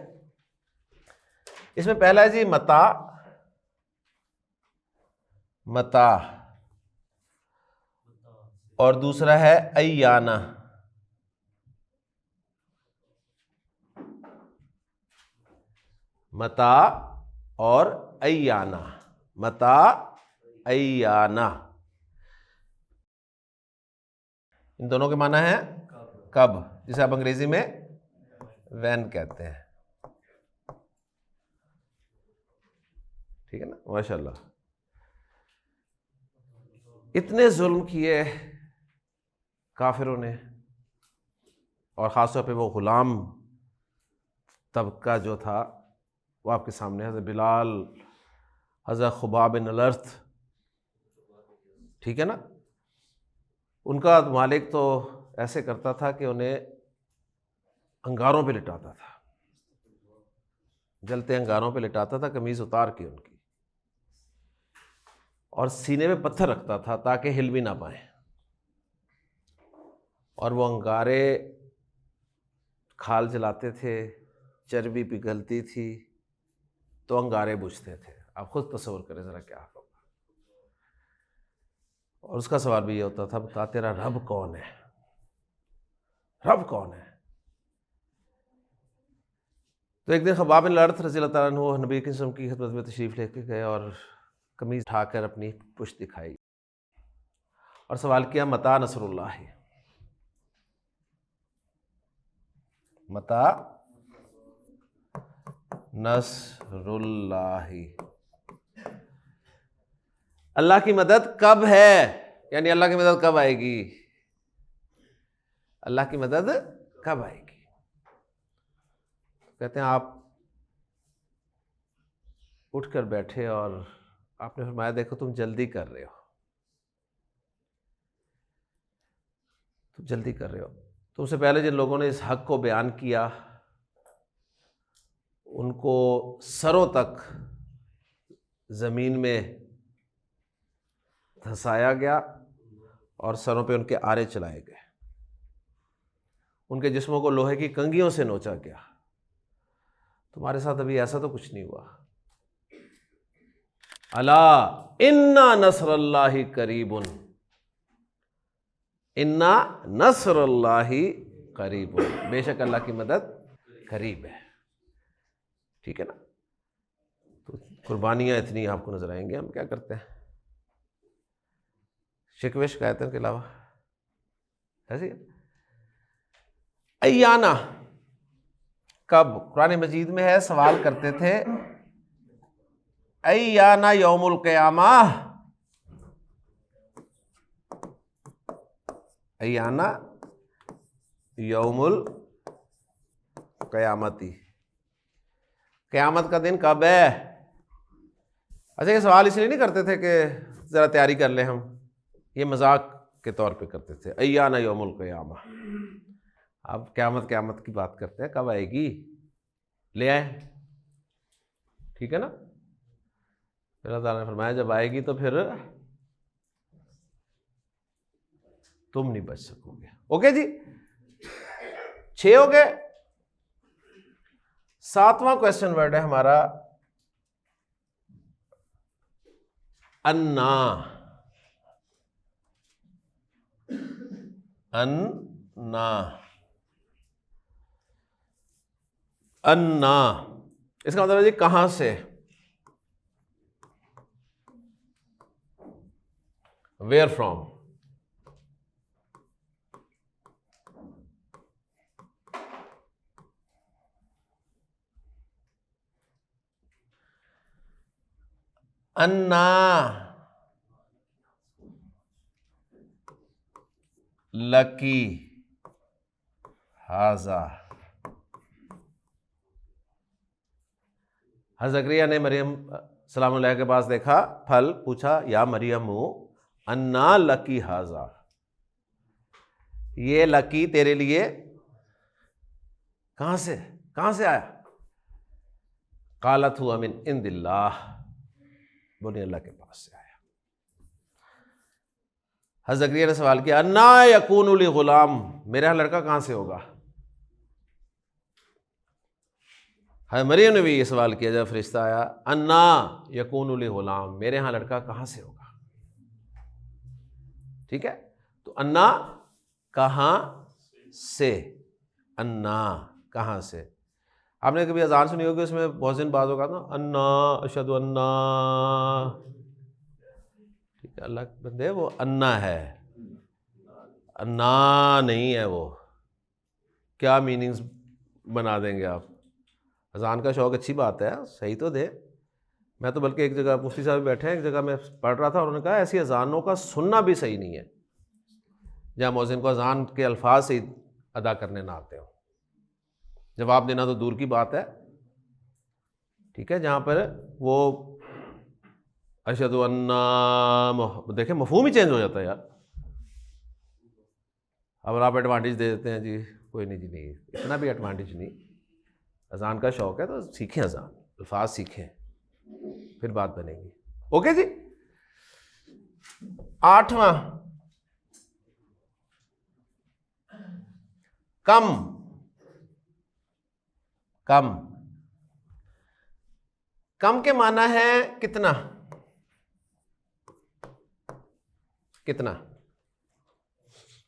इसमें पहला है जी मता, मता, और दूसरा है अय्याना, मता और अय्याना, मता अय्याना, इन दोनों के माना है कब, जिसे आप अंग्रेजी में वैन कहते हैं, ठीक है ना। माशाल्लाह, इतने जुल्म किए काफिरों ने, और ख़ासतौर पे वो ग़ुलाम तबका जो था वो आपके सामने, हज़रत बिलाल, हज़रत खुबाब बिन अलर्थ, ठीक है ना। उनका मालिक तो ऐसे करता था कि उन्हें अंगारों पे लिटाता था, जलते अंगारों पे लिटाता था, कमीज़ उतार के उनकी, और सीने में पत्थर रखता था ताकि हिल भी ना पाए, और वो अंगारे खाल जलाते थे, चर्बी पिघलती थी तो अंगारे बुझते थे। आप खुद तसव्वुर करें ज़रा क्या होगा। और उसका सवाल भी ये होता था, बता तेरा रब कौन है, रब कौन है। तो एक दिन ख़ब्बाब बिन अरत रज़ी अल्लाह तआला अन्हु नबी की सल्लल्लाहु अलैहि वसल्लम की खिदमत में तशरीफ़ लेके गए और कमीज़ उठाकर अपनी पुश्त दिखाई और सवाल किया, मता नसरुल्लाह, मता नसरुल्लाही, अल्लाह की मदद कब है, यानी अल्लाह की मदद कब आएगी, अल्लाह की मदद कब आएगी। कहते हैं आप उठकर बैठे और आपने फरमाया, देखो तुम जल्दी कर रहे हो, तुम जल्दी कर रहे हो। तुमसे पहले जिन लोगों ने इस हक को बयान किया उनको सरों तक ज़मीन में धंसाया गया और सरों पे उनके आरे चलाए गए, उनके जिस्मों को लोहे की कंघियों से नोचा गया। तुम्हारे साथ अभी ऐसा तो कुछ नहीं हुआ। अला इन्ना नसरल्लाहि करीबुन, इन्ना नसरल्लाहि करीबुन, बेशक अल्लाह की मदद करीब है। ठीक है ना। तो कुर्बानियाँ इतनी आपको नजर आएंगी। हम क्या करते हैं शिकवे शिकायतों के अलावा, ऐसी अय्याना कब, कुरान मजीद में है, सवाल करते थे अय्याना यौमुल क़यामा, अय्याना यौमुल क़यामती, क़यामत का दिन कब है। अच्छा, ये सवाल इसलिए नहीं करते थे कि ज़रा तैयारी कर लें, हम ये मजाक के तौर पे करते थे, अय्याना यौमुल क़यामा। अब क़यामत की बात करते हैं, कब आएगी, ले आए। ठीक है ना। फिर अल्लाह ताला ने फरमाया जब आएगी तो फिर तुम नहीं बच सकोगे। ओके जी, 6 हो गए। 7वां क्वेश्चन वर्ड है हमारा अन्ना, अन्ना, अन्ना इसका मतलब है जी कहां से, वेयर फ्रॉम। अन्ना लकी हाजा, हज़रत ज़करिया ने मरियम सलामुल्लाह के पास देखा फल, पूछा या मरियम अन्ना लकी हाजा, ये लकी तेरे लिए कहां से आया। कालत हुआ मिन इंदिल्लाह, बोले अल्लाह के पास से आया। हज़रत ज़करिया ने सवाल किया अन्ना यकूनु ली गुलाम, मेरे यहाँ लड़का कहां से होगा। मरियम ने भी ये सवाल किया जब फरिश्ता आया, अन्ना यकूनु ली गुलाम, मेरे यहाँ लड़का कहाँ से होगा। ठीक है, तो अन्ना कहाँ से, अन्ना कहाँ से। आपने कभी अजान सुनी होगी, उसमें मुअज्जिन बाज़ होगा ना, अन्ना अशहदु अन्ना, ठीक है, अल्लाह के बंदे वो अन्ना है, अन्ना नहीं है। वो क्या मीनिंग्स बना देंगे आप। अजान का शौक़ अच्छी बात है, सही तो दे। मैं तो बल्कि एक जगह मुफ्ती साहब बैठे हैं, एक जगह मैं पढ़ रहा था, उन्होंने कहा ऐसी अजानों का सुनना भी सही नहीं है जहाँ मौज़िन को अजान के अल्फाज से अदा करने ना आते हो। जवाब देना तो दूर की बात है। ठीक है, जहाँ पर वो अशहदु अन्ना, देखें मफ़हूम ही चेंज हो जाता है यार। अब आप एडवांटेज दे देते हैं जी, कोई नहीं जी, नहीं इतना भी एडवांटेज नहीं। अजान का शौक़ है तो सीखें, अजान अल्फाज सीखें, फिर बात बनेगी। ओके जी, 8वां कम, कम, कम के माना है कितना, कितना,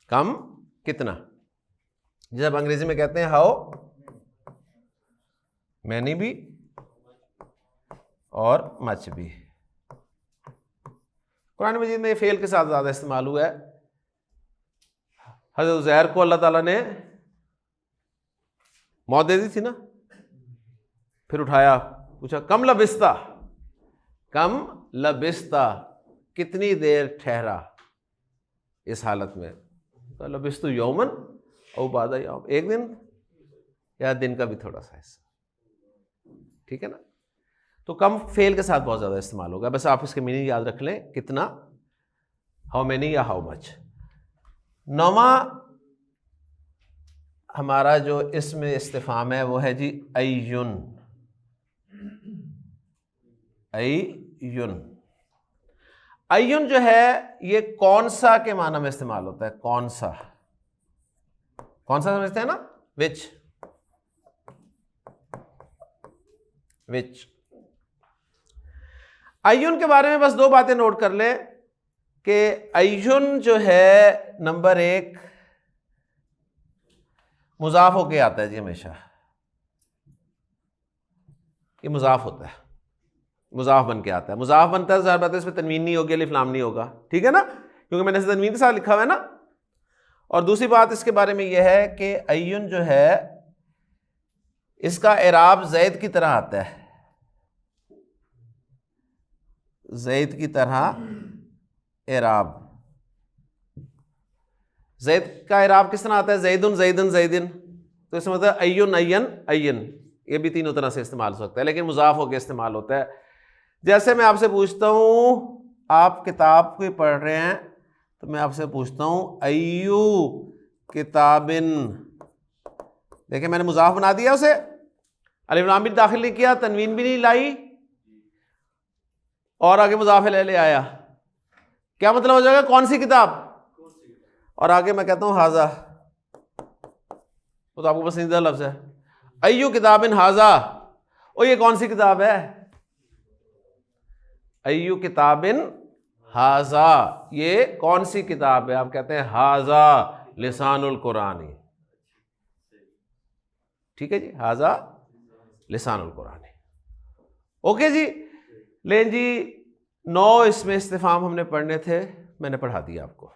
कम कितना, जब अंग्रेजी में कहते हैं हाउ मैनी भी और मच भी। कुरान मजीद में फेल के साथ ज्यादा इस्तेमाल हुआ है। हज़रत उज़ैर को अल्लाह ताला ने मौत दे दी थी ना, फिर उठाया, पूछा कम लबिस्ता, कम लबिस्ता, कितनी देर ठहरा इस हालत में, तो लबिस्तु यौमन और बादा यौम, एक दिन या दिन का भी थोड़ा सा हिस्सा, ठीक है ना। तो कम फेल के साथ बहुत ज़्यादा इस्तेमाल होगा, बस आप इसके मीनिंग याद रख लें, कितना, हाउ मैनी या हाउ मच। 9वां हमारा जो इसमें इस्तिफाम है वो है जी अय्युन, अय्युन। अय्युन जो है ये कौन सा के माना में इस्तेमाल होता है, कौन सा, कौन सा समझते हैं ना, विच, विच। अय्युन के बारे में बस 2 बातें नोट कर ले कि अय्युन जो है नंबर 1 मुजाफ होके आता है जी, हमेशा ये मुजाफ होता है, मुजाफ बन के आता है। मुजाफ बनता है, ज़ाहिर बात है इसमें तनवीन नहीं होगी, अलिफ लाम नहीं होगा, ठीक है ना, क्योंकि मैंने इसे तनवीन के साथ लिखा हुआ है ना। और दूसरी बात इसके बारे में यह है कि अय्युन जो है इसका इराब ज़ैद की तरह आता है, ज़ैद की तरह इराब। ज़ैद का इराब किस तरह आता है, ज़ैदुन ज़ैदन ज़ैदिन, तो इसमें मतलब अय्युन अय्यन अय्यन, ये भी तीनों तरह से इस्तेमाल हो सकता है, लेकिन मुजाफ होकर इस्तेमाल होता है। जैसे मैं आपसे पूछता हूँ, आप किताब को पढ़ रहे हैं, तो मैं आपसे पूछता हूँ अय्यु किताबिन, देखिए मैंने मुजाफ बना दिया उसे, अलिफ लाम भी दाखिल नहीं किया, तनवीन भी नहीं लाई, और आगे मुजाफ ले आया, क्या मतलब हो जाएगा, कौन सी किताब, और आगे मैं कहता हूँ हाजा, तो आपको पसंदीदा लफ्ज है अय्यु किताबिन हाजा, और ये कौन सी किताब है, अय्यु किताबिन हाजा, ये कौन सी किताब है, आप कहते हैं हाजा लिसानुल कुरानी, ठीक है जी, हाजा लिसानुल कुरानी, ओके जी। लेकिन जी 9 इसमें इस्तिफाम हमने पढ़ने थे, मैंने पढ़ा दिया आपको।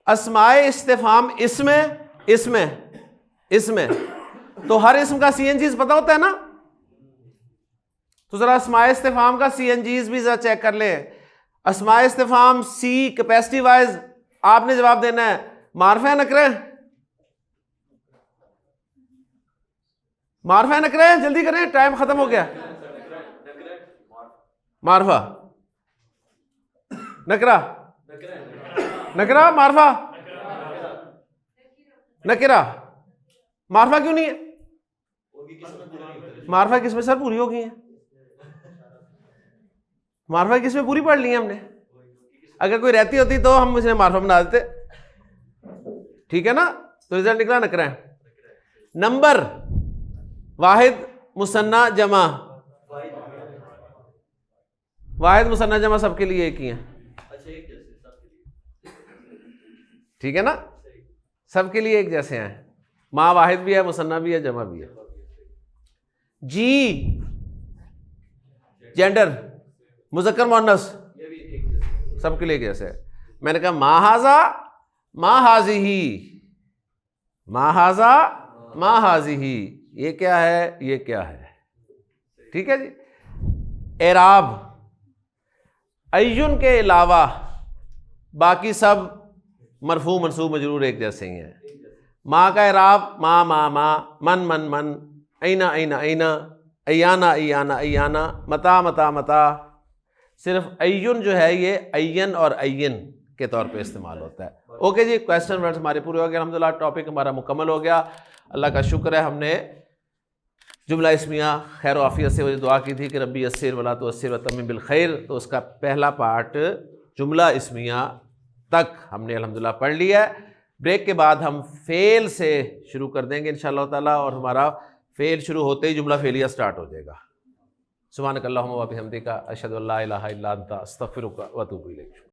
अस्माए इस्तिफाम इसमें तो हर इसम का CNGs पता होता है ना, तो जरा अस्माए इस्तिफाम का CNGs भी जरा चेक कर ले। अस्माए इस्तिफाम सी कैपेसिटी वाइज आपने जवाब देना है, मारफा नकरे, मारफा नकरे, जल्दी करें टाइम खत्म हो गया। मारफा नकरा, नकरा मारफा नकरा, मारफा क्यों नहीं है, मारफा किसमें सर पूरी हो गई है, मारफा किसमें पूरी पढ़ ली है हमने, अगर कोई रहती होती तो हम इसमें मारफा बना देते, ठीक है ना। तो रिजल्ट निकला नकरा है। नंबर वाहिद मुसन्ना जमा, वाहिद मुसन्ना जमा सबके लिए एक ही है, ठीक है ना, सबके लिए एक जैसे हैं, माँ वाहिद भी है, मुसन्ना भी है, जमा भी है। जी जेंडर मुज़क्कर मुअन्नस सबके लिए एक जैसे है। मैंने कहा माहाजा माहाजिही, माहाजा माहाजिही, ये क्या है, ये क्या है, ठीक है जी। एराब अय्युन के अलावा बाकी सब मरफू मनसूब मजरूर एक जैसे ही हैं, माँ का इराब मा मा मा, मन मन मन, ऐना ऐना ऐना, अयाना अयाना अयाना, मता मता मता। सिर्फ अय्युन जो है ये अय्यन और अय्यन के तौर पे इस्तेमाल होता है। ओके जी, क्वेश्चन वर्ड्स हमारे पूरे हो गए अल्हम्दुलिल्लाह, टॉपिक हमारा मुकम्मल हो गया। अल्लाह का शुक्र है, हमने जुमला इस्मिया खैर आफियत से दुआ की थी कि रब्बी यस्सिर वला तुअस्सिर वतम्मिम बिल खैर, तो उसका पहला पार्ट जुमला इस्मिया तक हमने अल्हम्दुलिल्लाह पढ़ लिया है। ब्रेक के बाद हम फेल से शुरू कर देंगे इंशाअल्लाह ताला, और हमारा फेल शुरू होते ही जुमला फेलिया स्टार्ट हो जाएगा। सुब्हानक अल्लाहुम्मा व बिहम्दिका अशहदु अल्ला इलाहा इल्ला अंता अस्तगफिरुका व अतूबु इलैक।